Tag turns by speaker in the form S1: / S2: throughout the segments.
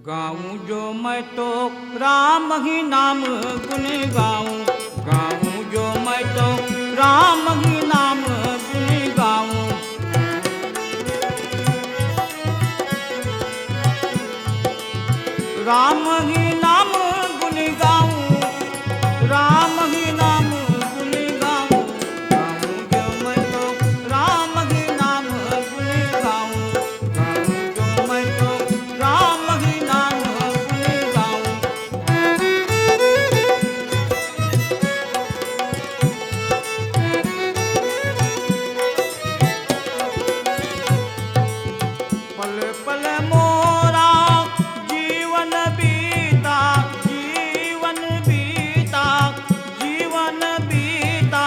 S1: गाऊं जो मैं तो राम ही नाम गुन गाऊं, गाऊं जो मैं तो राम ही नाम गुन गाऊं। राम ही नाम गुन गाऊं, राम ही नाम गुन गाऊं। गाऊं जो मैं तो राम ही नाम गुन गाऊं, गाऊं जो मैं तो राम ही नाम गुन गाऊं। पल पल मोरा जीवन बीता, जीवन बीता, जीवन बीता।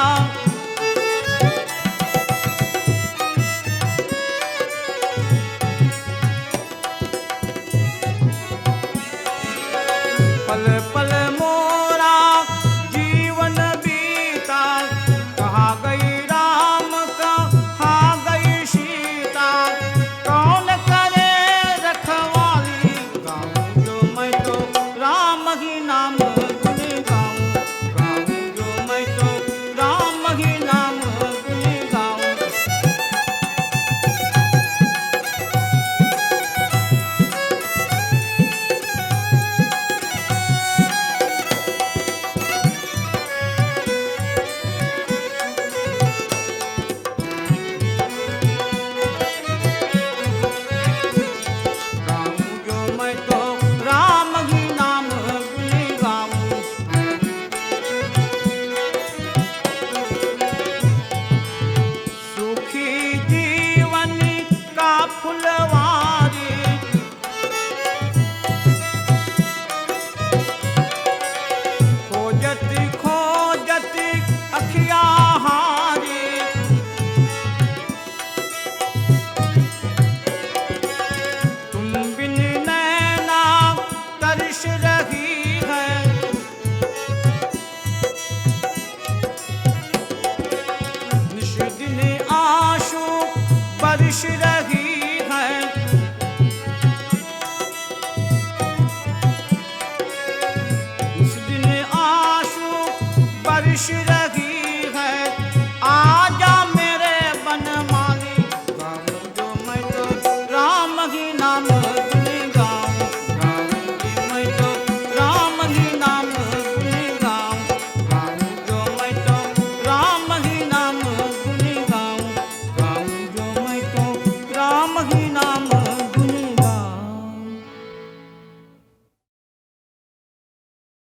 S1: पल पल मोरा जीवन बीता, कहाँ गई राम कहाँ गई सीता, कौन करे रखवाली। गाऊं जो मैं तो राम ही नाम गुन गाऊं, गाऊं जो मैं तो राम ही नाम गुन गाऊं। गाऊं जो मैं तो राम ही नाम गुन गाऊं। सुखी जीवन का फुलवारी, खोजत खोजत अखिया हारी। तुम बिन नैना तरस रही है, निश दिन आंसू बरस